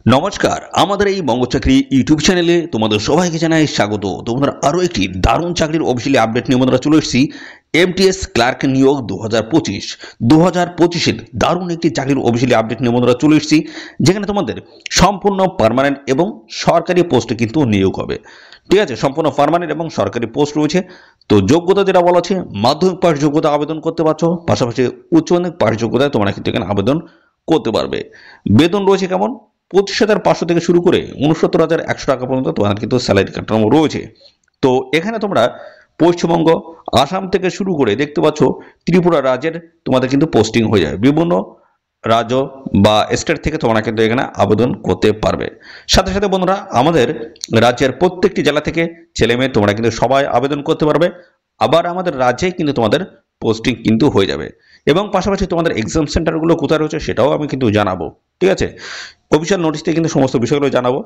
নমস্কার, আমাদের এই বঙ্গ চাকরি ইউটিউব চ্যানেলে তোমাদের সবাইকে জানাই স্বাগত। তোমরা আরও একটি দারুণ চাকরির অফিসিয়ালি আপডেট নিয়ে আমরা চলে এসেছি। এমটিএস ক্লার্ক নিয়োগ 2025 দারুণ একটি চাকরির অফিসিয়ালি আপডেট নিয়ে আমরা চলে এসেছি, যেখানে তোমাদের সম্পূর্ণ পার্মানেন্ট এবং সরকারি পোস্টে কিন্তু নিয়োগ হবে। ঠিক আছে, সম্পূর্ণ পার্মানেন্ট এবং সরকারি পোস্ট রয়েছে। তো যোগ্যতা যেটা বলা আছে, মাধ্যমিক পাশ যোগ্যতা আবেদন করতে পারছো, পাশাপাশি উচ্চ মাধ্যমিক পাশ যোগ্যতায় তোমরা কিন্তু এখানে আবেদন করতে পারবে। বেতন রয়েছে কেমন, 25,500 থেকে শুরু করে 69,100 টাকা পর্যন্ত তোমার কিন্তু স্যালারি কাঠামো রয়েছে। তো এখানে তোমরা পশ্চিমবঙ্গ, আসাম থেকে শুরু করে দেখতে পাচ্ছ ত্রিপুরা রাজ্যের তোমাদের কিন্তু পোস্টিং হয়ে যায়। বিভিন্ন রাজ্য বা স্টেট থেকে তোমরা কিন্তু এখানে আবেদন করতে পারবে। সাথে সাথে বন্ধুরা, আমাদের রাজ্যের প্রত্যেকটি জেলা থেকে ছেলে মেয়ে তোমরা কিন্তু সবাই আবেদন করতে পারবে। আবার আমাদের রাজ্যে কিন্তু তোমাদের পোস্টিং কিন্তু হয়ে যাবে। এবং পাশাপাশি তোমাদের এক্সাম সেন্টারগুলো কোথায় রয়েছে সেটাও আমি কিন্তু জানাবো। ঠিক আছে, অফিসিয়াল নোটিশে কিন্তু সমস্ত বিষয়গুলো জানাবো।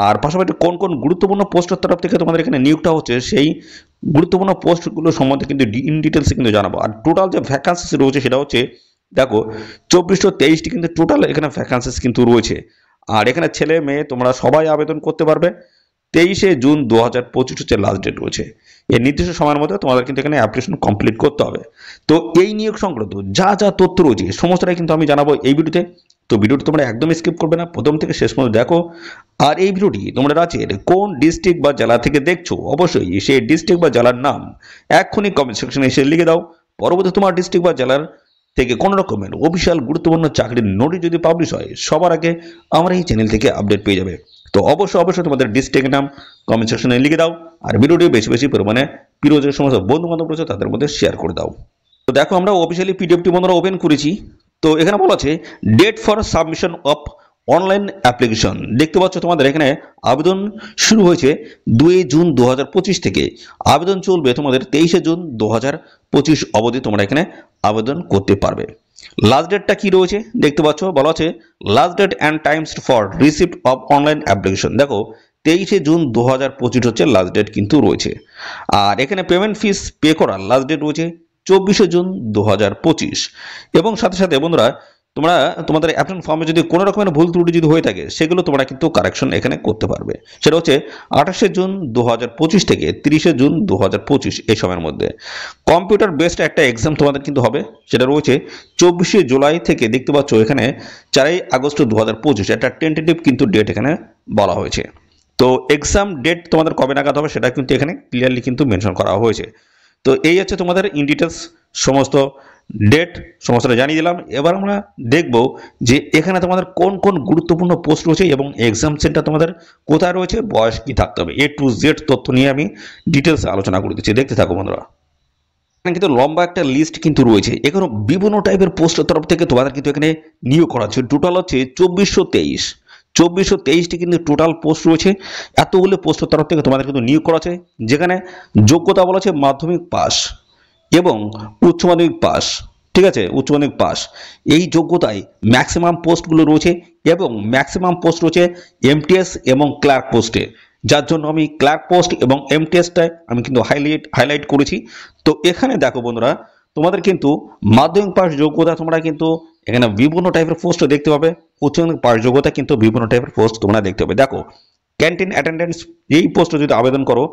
আর পাশাপাশি কোন কোন গুরুত্বপূর্ণ পোস্টের তরফ থেকে তোমাদের এখানে নিয়োগটা হচ্ছে, সেই গুরুত্বপূর্ণ পোস্টগুলো সম্বন্ধে কিন্তু ইন ডিটেলসে কিন্তু জানাবো। আর টোটাল যে ভ্যাকান্সিস রয়েছে সেটা হচ্ছে, দেখো, 2423টি কিন্তু টোটাল এখানে ভ্যাকান্সিস কিন্তু রয়েছে। আর এখানে ছেলে মেয়ে তোমরা সবাই আবেদন করতে পারবে। 23শে জুন 2025 হচ্ছে লাস্ট ডেট রয়েছে। এই নির্দিষ্ট সময়ের মধ্যে তোমাদের কিন্তু এখানে অ্যাপ্লিকেশন কমপ্লিট করতে হবে। তো এই নিয়োগ সংক্রান্ত যা যা তথ্য রয়েছে সমস্তটাই কিন্তু আমি জানাবো এই ভিডিওতে। তো ভিডিওটি তোমরা একদম স্কিপ করবে না, প্রথম থেকে শেষ পর্যন্ত দেখো। আর এই ভিডিওটি তোমরা রাজ্যের কোন ডিস্ট্রিক্ট বা জেলা থেকে দেখছো, অবশ্যই সেই ডিস্ট্রিক্ট বা জেলার নাম এক্ষুনি কমেন্ট সেকশনে এসে লিখে দাও। পরবর্তী তোমার ডিস্ট্রিক্ট বা জেলার থেকে কোনো রকমের অফিসিয়াল গুরুত্বপূর্ণ চাকরির নোটিশ যদি পাবলিশ হয়, সবার আগে আমার এই চ্যানেল থেকে আপডেট পেয়ে যাবে। তো অবশ্যই তোমাদের ডিস্ট্রিক্টের নাম কমেন্ট সেকশনে লিখে দাও। আর ভিডিওটি বেশি বেশি পরিমাণে প্রিয় যে সমস্ত বন্ধু বান্ধব রয়েছে তাদের মধ্যে শেয়ার করে দাও। তো দেখো, আমরা অফিসিয়ালি পিডিএফটি বন্ধুরা ওপেন করেছি। তো এখানে বলা আছে date for submission of online application. দেখতে পাচ্ছ তোমাদের এখানে আবেদন শুরু হয়েছে 2 জুন 2025 থেকে। আবেদন চলবে তোমাদের 23শে জুন 2025 অবধি তোমরা এখানে আবেদন করতে পারবে। লাস্ট ডেটটা কি রয়েছে দেখতে পাচ্ছ, বলা আছে last date and times for receipt of online application. দেখো, 23শে জুন 2025 হচ্ছে লাস্ট ডেট কিন্তু রয়েছে। আর এখানে পেমেন্ট ফিস পে করার লাস্ট ডেট রয়েছে 24শে জুন 2025। এবং সাথে সাথে বন্ধুরা, তোমরা তোমাদের অ্যাপ্লিকেশন ফর্মে যদি কোনো রকমের ভুল ত্রুটি যদি হয়ে থাকে, সেগুলো তোমরা কিন্তু কারেকশন এখানে করতে পারবে। সেটা হচ্ছে 28শে জুন 2025 থেকে 30শে জুন 2025 এই সময়ের মধ্যে। কম্পিউটার বেসড একটা এক্সাম তোমাদের কিন্তু হবে, সেটা রয়েছে 24শে জুলাই থেকে। দেখতে পাচ্ছ এখানে 4ই আগস্ট 2025 একটা টেন্টেটিভ কিন্তু ডেট এখানে বলা হয়েছে। তো এক্সাম ডেট তোমাদের কবে নাগাদ হবে সেটা কিন্তু এখানে ক্লিয়ারলি কিন্তু মেনশন করা হয়েছে। তো এই হচ্ছে তোমাদের ইন ডিটেলস সমস্ত ডেট সমস্তটা জানিয়ে দিলাম। এবার আমরা দেখব যে এখানে তোমাদের কোন কোন গুরুত্বপূর্ণ পোস্ট রয়েছে এবং এক্সাম সেন্টার তোমাদের কোথায় রয়েছে, বয়স কি থাকতে হবে, A to Z তথ্য নিয়ে আমি ডিটেলস আলোচনা করে দিচ্ছি। দেখতে থাকো বন্ধুরা। এখানে কিন্তু লম্বা একটা লিস্ট কিন্তু রয়েছে। এখানে বিভিন্ন টাইপের পোস্টের তরফ থেকে তোমাদের কিন্তু এখানে নিয়োগ করা হচ্ছে। টোটাল হচ্ছে 2423টি কিন্তু টোটাল পোস্ট রয়েছে। এতগুলো পোস্টের তরফ থেকে তোমাদের কিন্তু নিয়োগ করা আছে, যেখানে যোগ্যতা বলা আছে মাধ্যমিক পাস এবং উচ্চ মাধ্যমিক পাস। ঠিক আছে, উচ্চ মাধ্যমিক পাস এই যোগ্যতায় ম্যাক্সিমাম পোস্টগুলো রয়েছে। এবং ম্যাক্সিমাম পোস্ট রয়েছে এমটিএস এবং ক্লার্ক পোস্টে, যার জন্য আমি ক্লার্ক পোস্ট এবং এমটিএসটা আমি কিন্তু হাইলাইট করেছি। তো এখানে দেখো বন্ধুরা, তোমাদের কিন্তু মাধ্যমিক পাস যোগ্যতা তোমরা কিন্তু এখানে বিভিন্ন টাইপের পোস্ট দেখতে পাবে। উচ্চ মাধ্যমিক পাস যোগ্যতা কিন্তু বিভিন্ন টাইপের পোস্ট তোমরা দেখতে পাবে। দেখো, ক্যান্টিন অ্যাটেন্ডেন্স এই পোস্টে যদি আবেদন করো,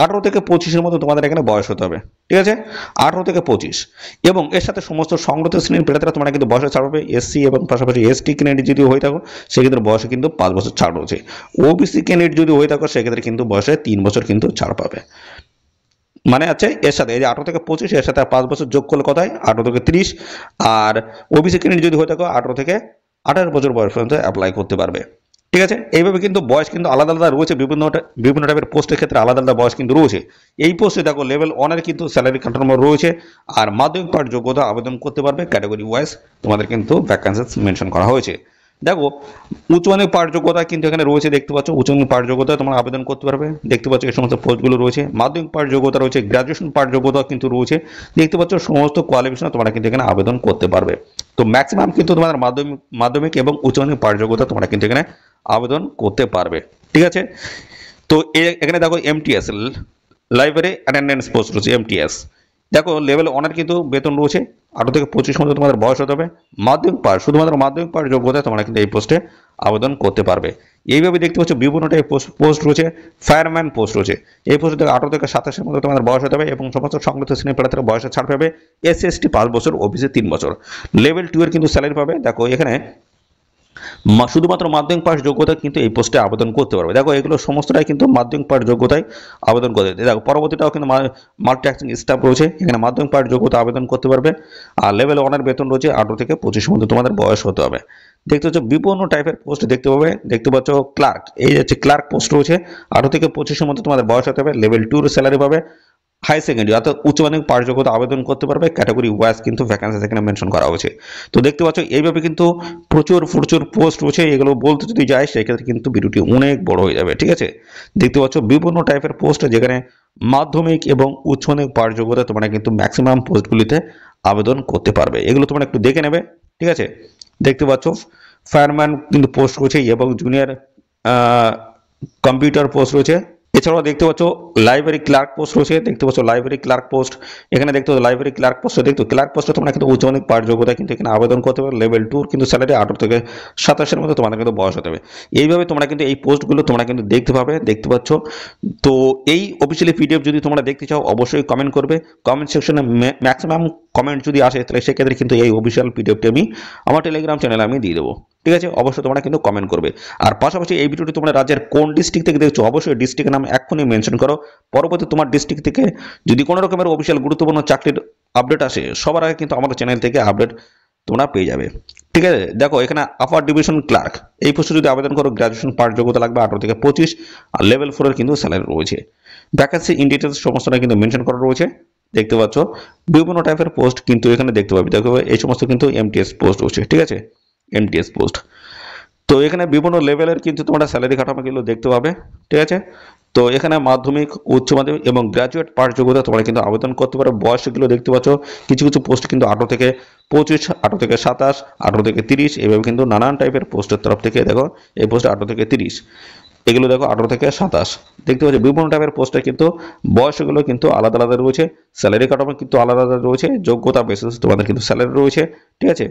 18 থেকে 25-এর মধ্যে তোমাদের এখানে বয়স হতে হবে। ঠিক আছে, 18 থেকে 25। এবং এর সাথে সমস্ত সংগঠিত শ্রেণীর প্রার্থীরা তোমরা কিন্তু বয়সে ছাড় পাবে। এসসি এবং পাশাপাশি এসটি ক্যান্ডিডেট যদি হয়ে থাকো, সেক্ষেত্রে বয়সে কিন্তু 5 বছর ছাড় রয়েছে। ওবিসি ক্যান্ডিডেট যদি হয়ে থাকো, সেক্ষেত্রে কিন্তু বয়সে 3 বছর কিন্তু ছাড় পাবে। মানে আছে এর সাথে এই যে 18 থেকে 25, এর সাথে 5 বছর যোগ করলে কথায় 18 থেকে 30। আর ওবিসি ক্যান্ডিডেট যদি হয়ে থাকো, 18 থেকে 28 বছর বয়স পর্যন্ত অ্যাপ্লাই করতে পারবে। ঠিক আছে, এইভাবে কিন্তু বয়স কিন্তু আলাদা আলাদা রয়েছে। বিভিন্ন টাইপের পোস্টের ক্ষেত্রে আলাদা আলাদা বয়স কিন্তু রয়েছে। এই পোস্টে দেখো লেভেল 1-এর কিন্তু স্যালারি কাঠামো রয়েছে। আর মাধ্যমিক পাস যোগ্যতা আবেদন করতে পারবে, ক্যাটাগরি ওয়াইজ তোমাদের কিন্তু ভ্যাকান্সিস মেনশন করা হয়েছে। দেখো, উচ্চ মাধ্যমিক পাস যোগ্যতা কিন্তু এখানে রয়েছে। দেখতে পাচ্ছ উচ্চ মাধ্যমিক পাস যোগ্যতা তোমরা আবেদন করতে পারবে। দেখতে পাচ্ছ এই সমস্ত পোস্টগুলো রয়েছে। মাধ্যমিক পাস যোগ্যতা রয়েছে, গ্রাজুয়েশন পাস যোগ্যতা কিন্তু রয়েছে। দেখতে পাচ্ছ সমস্ত কোয়ালিফিকেশন তোমরা কিন্তু এখানে আবেদন করতে পারবে। তো ম্যাক্সিমাম কিন্তু তোমাদের মাধ্যমিক এবং উচ্চ মাধ্যমিক পাস যোগ্যতা তোমরা কিন্তু এখানে আবেদন করতে পারবে। ঠিক আছে, তো এখানে দেখো এমটিএস লাইব্রেরি অ্যাটেন্ডেন্স পোস্ট রয়েছে এমটিএস। দেখো লেভেল 1 এর কিন্তু বেতন রয়েছে 18 থেকে 25 মধ্যে তোমাদের বয়স হতে হবে। মাধ্যমিক পাস, শুধুমাত্র মাধ্যমিক পাস যোগ্যতায় তোমরা কিন্তু এই পোস্টে আবেদন করতে পারবে। এইভাবে দেখতে পাচ্ছ বিভিন্ন টাইপ পোস্ট রয়েছে। ফায়ারম্যান পোস্ট রয়েছে, এই পোস্টে 18 থেকে 27 এর মধ্যে তোমাদের বয়স হতে হবে এবং সমস্ত সংশ্লিষ্ট শ্রেণী প্রার্থীরা বয়সে ছাড় পাবে। SC/ST 5 বছর, OBC 3 বছর। লেভেল 2 এর কিন্তু স্যালারি পাবে। দেখো এখানে শুধুমাত্র মাধ্যমিক পাস যোগ্যতা কিন্তু এই পোস্টে আবেদন করতে পারবে। দেখো এগুলো সমস্তটাই কিন্তু মাধ্যমিক পাস যোগ্যতায় আবেদন করতে। দেখো পরবর্তীটাও কিন্তু মাল্টিটাস্কিং স্টাফ রয়েছে, এখানে মাধ্যমিক পাস যোগ্যতা আবেদন করতে পারবে। আর লেভেল 1 এর বেতন রয়েছে 18 থেকে 25 মধ্যে তোমাদের বয়স হতে হবে। দেখতে পাচ্ছ বিভিন্ন টাইপের পোস্ট দেখতে পাবে। দেখতে পাচ্ছ ক্লার্ক, এই হচ্ছে ক্লার্ক পোস্ট রয়েছে 18 থেকে 25 মধ্যে তোমাদের বয়স হতে হবে। লেভেল 2 এর স্যালারি পাবে। হাই সেকেন্ডারি অর্থাৎ উচ্চ মাধ্যমিক পাস যোগ্যতা আবেদন করতে পারবে। ক্যাটাগরি ওয়াইজ কিন্তু ভ্যাকেন্সি এখানে মেনশন করা হয়েছে। তো দেখতে পাচ্ছ এইভাবে কিন্তু প্রচুর পোস্ট রয়েছে। এগুলো বলতে যদি যায় সেক্ষেত্রে কিন্তু ভিডিওটি অনেক বড় হয়ে যাবে, ঠিক আছে। দেখতে পাচ্ছ বিভিন্ন টাইপের পোস্ট, যেখানে মাধ্যমিক এবং উচ্চ মাধ্যমিক পাস যোগ্যতা তোমরা কিন্তু ম্যাক্সিমাম পোস্টগুলিতে আবেদন করতে পারবে। এগুলো তোমরা একটু দেখে নেবে, ঠিক আছে। দেখতে পাচ্ছ ফায়ারম্যান কিন্তু পোস্ট রয়েছে এবং জুনিয়র কম্পিউটার পোস্ট রয়েছে। এছাড়াও দেখতে পাচ্ছ লাইব্রেরি ক্লার্ক পোস্ট রয়েছে। দেখতে পাচ্ছ লাইব্রেরি ক্লার্ক পোস্ট, এখানে দেখতে পাচ্ছ লাইব্রেরি ক্লার্ক পোস্ট। দেখতে ক্লার্ক পোস্টে তোমরা কিন্তু উচ্চ মাধ্যমিক পাস যোগ্যতা কিন্তু এখানে আবেদন করতে পারবে। লেভেল 2 কিন্তু স্যালারি 18 থেকে 27 এর মধ্যে তোমাদের কিন্তু বয়স হতে হবে। এইভাবে তোমরা কিন্তু এই পোস্টগুলো তোমরা কিন্তু দেখতে পাবে, দেখতে পাচ্ছ। তো এই অফিসিয়ালি PDF যদি তোমরা দেখতে চাও অবশ্যই কমেন্ট করবে। কমেন্ট সেকশনে ম্যাক্সিমাম কমেন্ট যদি আসে তাহলে সেক্ষেত্রে কিন্তু এই অফিসিয়াল PDFটি আমি আমার টেলিগ্রাম চ্যানেলে আমি দিয়ে দেবো, ঠিক আছে। অবশ্যই তোমরা কিন্তু কমেন্ট করবে। আর পাশাপাশি এই ভিডিওটি তোমরা রাজ্যের কোন ডিস্ট্রিক্ট থেকে দেখছো অবশ্যই ডিস্ট্রিক্টের নাম এক্ষুনি মেনশন করো। পরবর্তী তোমার ডিস্ট্রিক্ট থেকে যদি কোনো রকমের অফিসিয়াল গুরুত্বপূর্ণ চাকরির আপডেট আসে সবার আগে কিন্তু আমাদের চ্যানেল থেকে আপডেট তোমরা পেয়ে যাবে, ঠিক আছে। দেখো এখানে আপার ডিভিশন ক্লার্ক, এই পোস্টে যদি আবেদন করো গ্র্যাজুয়েশন পাস যোগ্যতা লাগবে 18 থেকে 25, আর লেভেল 4 এর কিন্তু স্যালারি রয়েছে। ভ্যাকেন্সি ইন ডিটেলস সমস্তটা কিন্তু মেনশন করা রয়েছে। দেখতে পাচ্ছ বিভিন্ন টাইপের পোস্ট কিন্তু এখানে দেখতে পাবে। দেখো এই সমস্ত কিন্তু MTS পোস্ট রয়েছে, ঠিক আছে, MTS পোস্ট। তো এখানে বিভিন্ন লেভেলের কিন্তু তোমরা স্যালারি কাঠামোগুলো দেখতে পাবে, ঠিক আছে। তো এখানে মাধ্যমিক, উচ্চ মাধ্যমিক এবং গ্র্যাজুয়েট পাস যোগ্যতা তোমরা কিন্তু আবেদন করতে পারো। বয়সগুলো দেখতে পাচ্ছ, কিছু কিছু পোস্ট কিন্তু 18 থেকে 25, 18 থেকে 27, 18 থেকে 30, এভাবে কিন্তু নানান টাইপের পোস্টের তরফ থেকে দেখো এই পোস্ট 18 থেকে 30, এগুলো দেখো 18 থেকে 27। দেখতে পাচ্ছ বিভিন্ন টাইপের পোস্টে কিন্তু বয়সগুলো কিন্তু আলাদা আলাদা রয়েছে, স্যালারি কাঠামো কিন্তু আলাদা আলাদা রয়েছে, যোগ্যতা বেসিস তোমাদের কিন্তু স্যালারি রয়েছে, ঠিক আছে।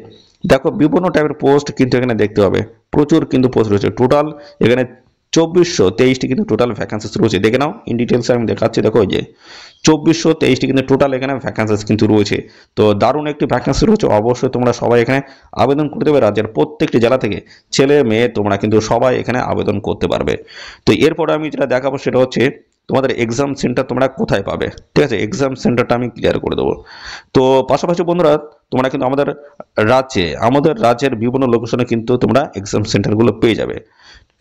দেখো বিভিন্ন টাইপের পোস্ট কিন্তু এখানে দেখতে হবে, প্রচুর কিন্তু পোস্ট রয়েছে। টোটাল এখানে 2423টি কিন্তু টোটাল ভ্যাকেন্সিস রয়েছে। দেখে নাও ইন ডিটেলস আমি দেখাচ্ছি। দেখো এই যে 2423টি কিন্তু টোটাল এখানে ভ্যাকেন্সিস কিন্তু রয়েছে। তো দারুণ একটি ভ্যাকেন্সি রয়েছে। অবশ্যই তোমরা সবাই এখানে আবেদন করতে পারবে। রাজ্যের প্রত্যেকটি জেলা থেকে ছেলে মেয়ে তোমরা কিন্তু সবাই এখানে আবেদন করতে পারবে। তো এরপরে আমি যেটা দেখাবো সেটা হচ্ছে তোমাদের এক্সাম সেন্টার তোমরা কোথায় পাবে, ঠিক আছে। এক্সাম সেন্টারটা আমি ক্লিয়ার করে দেবো। তো পাশাপাশি বন্ধুরা তোমরা কিন্তু আমাদের রাজ্যের বিভিন্ন লোকেশনে কিন্তু তোমরা এক্সাম সেন্টারগুলো পেয়ে যাবে।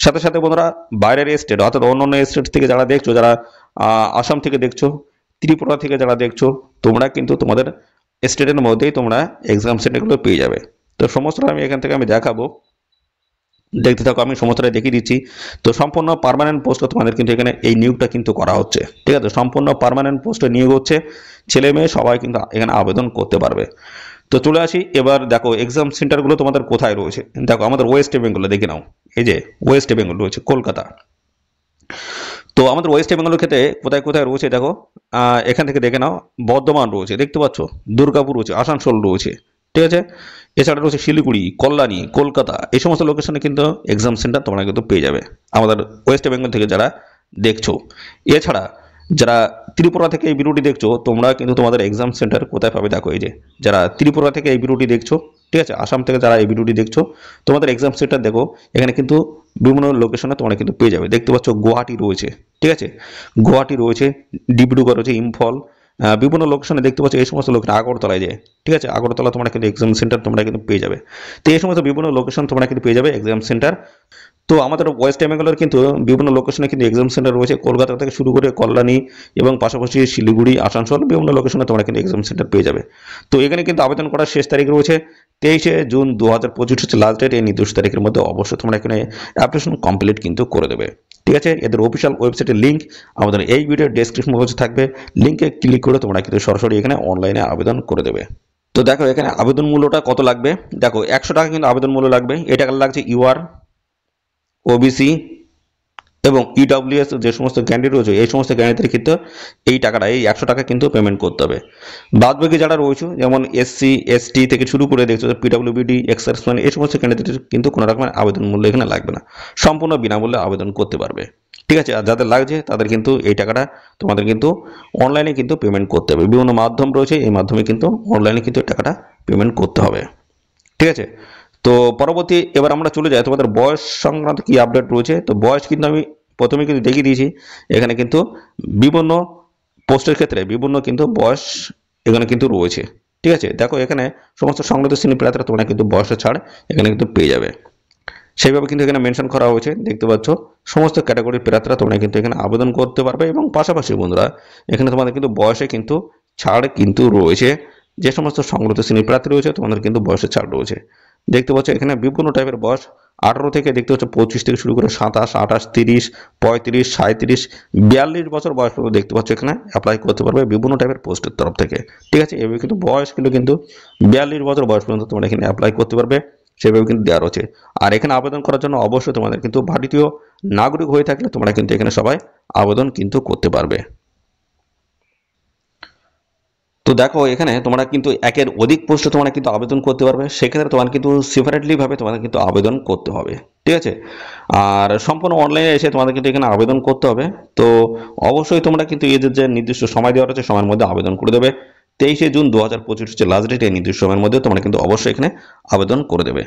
সাথে সাথে বন্ধুরা বাইরের স্টেট অর্থাৎ অন্যান্য স্টেট থেকে যারা দেখছো, যারা আসাম থেকে দেখছো, ত্রিপুরা থেকে যারা দেখছো, তোমরা কিন্তু তোমাদের স্টেটের মধ্যেই তোমরা এক্সাম সেন্টারগুলো পেয়ে যাবে। তো সমস্তটা আমি এখান থেকে আমি দেখাবো, দেখতে থাকো। আমি সমস্তটাই দেখিয়ে দিচ্ছি। তো সম্পূর্ণ পার্মানেন্ট পোস্টে তোমাদের কিন্তু এখানে এই নিয়োগটা কিন্তু করা হচ্ছে, ঠিক আছে। সম্পূর্ণ পার্মানেন্ট পোস্টে নিয়োগ হচ্ছে, ছেলে মেয়ে সবাই কিন্তু এখানে আবেদন করতে পারবে। তো চলে আসি এবার। দেখো এক্সাম সেন্টারগুলো তোমাদের কোথায় রয়েছে। দেখো আমাদের ওয়েস্ট বেঙ্গলে দেখে নাও, এই যে ওয়েস্ট বেঙ্গল রয়েছে কলকাতা। তো আমাদের ওয়েস্ট বেঙ্গলের ক্ষেত্রে কোথায় কোথায় রয়েছে দেখো, এখান থেকে দেখে নাও। বর্ধমান রয়েছে, দেখতে পাচ্ছ, দুর্গাপুর রয়েছে, আসানসোল রয়েছে, ঠিক আছে। এছাড়া রয়েছে শিলিগুড়ি, কল্যাণী, কলকাতা, এই সমস্ত লোকেশনে কিন্তু এক্সাম সেন্টার তোমরা কিন্তু পেয়ে যাবে আমাদের ওয়েস্ট বেঙ্গল থেকে যারা দেখছো। এছাড়া যারা ত্রিপুরা থেকে এই ভিডিওটি দেখছো তোমরা কিন্তু তোমাদের এক্সাম সেন্টার কোথায় পাবে দেখো, এই যে যারা ত্রিপুরা থেকে এই ভিডিওটি দেখছো, ঠিক আছে, আসাম থেকে যারা এই ভিডিওটি দেখছো, তোমাদের এক্সাম সেন্টার দেখো এখানে কিন্তু বিভিন্ন লোকেশনে তোমরা কিন্তু পেয়ে যাবে। দেখতে পাচ্ছ গুয়াহাটি রয়েছে, ঠিক আছে, গুয়াহাটি রয়েছে, ডিব্রুগড় রয়েছে, ইম্ফল, বিভিন্ন লোকেশনে দেখতে পাচ্ছ। এই সমস্ত লোকেশন আগরতলায় যায়, ঠিক আছে, আগরতলা তোমরা কিন্তু এক্সাম সেন্টার তোমরা কিন্তু পেয়ে যাবে। তো এই সমস্ত বিভিন্ন লোকেশন তোমরা কিন্তু পেয়ে যাবে এক্সাম সেন্টার। তো আমাদের ওয়েস্ট বেঙ্গলের কিন্তু বিভিন্ন লোকেশনে কিন্তু এক্সাম সেন্টার রয়েছে, কলকাতা থেকে শুরু করে কল্যাণী এবং পাশাপাশি শিলিগুড়ি, আসানসোল, বিভিন্ন লোকেশনে তোমরা কিন্তু এক্সাম সেন্টার পেয়ে যাবে। তো এখানে কিন্তু আবেদন করার শেষ তারিখ রয়েছে 23শে জুন 2025 হচ্ছে লাস্ট ডেট। এই নির্দিষ্ট তারিখের মধ্যে অবশ্যই তোমরা এখানে অ্যাপ্লিকেশন কমপ্লিট কিন্তু করে দেবে, ঠিক আছে। এদের অফিসিয়াল ওয়েবসাইটের লিঙ্ক আমাদের এই ভিডিওর ডেসক্রিপশন বক্সে থাকবে, লিঙ্কে ক্লিক করে তোমরা কিন্তু সরাসরি এখানে অনলাইনে আবেদন করে দেবে। তো দেখো এখানে আবেদন মূল্যটা কত লাগবে। দেখো 100 টাকা কিন্তু আবেদন মূল্য লাগবে। এটা লাগছে UR, OBC, এবং ইডব্লিউএস যে সমস্ত ক্যান্ডিডেট রয়েছে এই সমস্ত ক্যান্ডিডেটের ক্ষেত্রে এই টাকাটা এই 100 টাকা কিন্তু পেমেন্ট করতে হবে। বাদবাকি যারা রয়েছে যেমন এসসি এসটি থেকে শুরু করে দেখছো পিডব্লিউবিডি এক্সার্ভিসম্যান এই সমস্ত ক্যান্ডিডেটের কিন্তু কোনো রকমের আবেদন মূল্য এখানে লাগবে না, সম্পূর্ণ বিনামূল্যে আবেদন করতে পারবে। ঠিক আছে, আর যাদের লাগছে তাদের কিন্তু এই টাকাটা তোমাদের কিন্তু অনলাইনে কিন্তু পেমেন্ট করতে হবে। বিভিন্ন মাধ্যম রয়েছে, এই মাধ্যমে কিন্তু অনলাইনে কিন্তু এই টাকাটা পেমেন্ট করতে হবে। ঠিক আছে, তো পরবর্তী এবার আমরা চলে যাই তোমাদের বয়স সংক্রান্ত কি আপডেট রয়েছে। তো বয়স কিন্তু আমি প্রথমে কিন্তু দেখিয়ে দিয়েছি, এখানে কিন্তু বিভিন্ন পোস্টের ক্ষেত্রে বিভিন্ন কিন্তু বয়স এখানে কিন্তু রয়েছে। ঠিক আছে, দেখো এখানে সমস্ত সংগঠিত শ্রেণী প্রার্থীরা তোমরা কিন্তু বয়সের ছাড় এখানে কিন্তু পেয়ে যাবে, সেইভাবে কিন্তু এখানে মেনশন করা হয়েছে। দেখতে পাচ্ছ সমস্ত ক্যাটাগরির প্রার্থীরা তোমরা কিন্তু এখানে আবেদন করতে পারবে এবং পাশাপাশি বন্ধুরা এখানে তোমাদের কিন্তু বয়সে কিন্তু ছাড় কিন্তু রয়েছে। যে সমস্ত সংগঠিত শ্রেণীর প্রার্থী রয়েছে তোমাদের কিন্তু বয়সের ছাড় রয়েছে। দেখতে পাচ্ছ এখানে বিভিন্ন টাইপের বয়স 18 থেকে দেখতে পাচ্ছ 25 থেকে শুরু করে 27, 28, 30, 35, 37, 42 বছর বয়স পর্যন্ত দেখতে পাচ্ছ এখানে অ্যাপ্লাই করতে পারবে বিভিন্ন টাইপের পোস্টের তরফ থেকে। ঠিক আছে, এভাবে কিন্তু বয়সগুলো কিন্তু 42 বছর বয়স পর্যন্ত তোমরা এখানে অ্যাপ্লাই করতে পারবে, সেভাবে কিন্তু দেওয়া রয়েছে। আর এখানে আবেদন করার জন্য অবশ্যই তোমাদের কিন্তু ভারতীয় নাগরিক হয়ে থাকলে তোমরা কিন্তু এখানে সবাই আবেদন কিন্তু করতে পারবে। তো দেখো এখানে তোমরা কিন্তু একের অধিক পোস্টে তোমরা কিন্তু আবেদন করতে পারবে, সেক্ষেত্রে তোমার কিন্তু সেপারেটলি ভাবে তোমাদের কিন্তু আবেদন করতে হবে। ঠিক আছে, আর সম্পূর্ণ অনলাইনে এসে তোমাদের কিন্তু এখানে আবেদন করতে হবে। তো অবশ্যই তোমরা কিন্তু এদের যে নির্দিষ্ট সময় দেওয়া রয়েছে সময়ের মধ্যে আবেদন করে দেবে। 23শে জুন 2025 হচ্ছে লাস্ট ডেট, এই নির্দিষ্ট সময়ের মধ্যে তোমরা কিন্তু অবশ্যই এখানে আবেদন করে দেবে।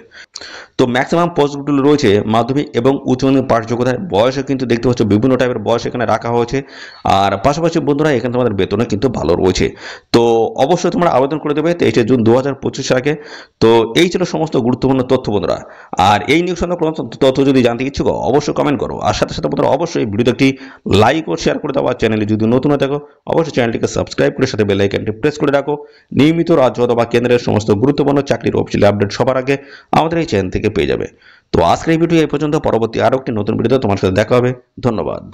তো ম্যাক্সিমাম পোস্টগুলো রয়েছে মাধ্যমিক এবং উচ্চ মাধ্যমিক পাশ যোগ্যতায়, বয়সে কিন্তু দেখতে পাচ্ছ বিভিন্ন টাইপের বয়স এখানে রাখা হয়েছে। আর পাশাপাশি বন্ধুরা এখানে তোমাদের বেতনে কিন্তু ভালো রয়েছে। তো অবশ্যই তোমরা আবেদন করে দেবে 23শে জুন 2025 আগে। তো এই ছিল সমস্ত গুরুত্বপূর্ণ তথ্য বন্ধুরা। আর এই নিউজ সংক্রান্ত তথ্য যদি জানতে ইচ্ছুক অবশ্যই কমেন্ট করো, আর সাথে সাথে বন্ধুরা অবশ্যই ভিডিওতে একটি লাইক ও শেয়ার করে দাও। আর চ্যানেলে যদি নতুন হয়ে থাকো অবশ্যই চ্যানেলটিকে সাবস্ক্রাইব করে সাথে বেল আইকনটি প্রেস করে রাখো। নিয়মিত রাজ্য অথবা কেন্দ্রের সমস্ত গুরুত্বপূর্ণ চাকরির অফিসিয়াল আপডেট সবার আগে আমাদের এই চ্যানেল থেকে পেয়ে যাবে। তো আজকের এই ভিডিও এই পর্যন্ত, পরবর্তী আরো একটি নতুন ভিডিওতে তোমার সাথে দেখা হবে। ধন্যবাদ।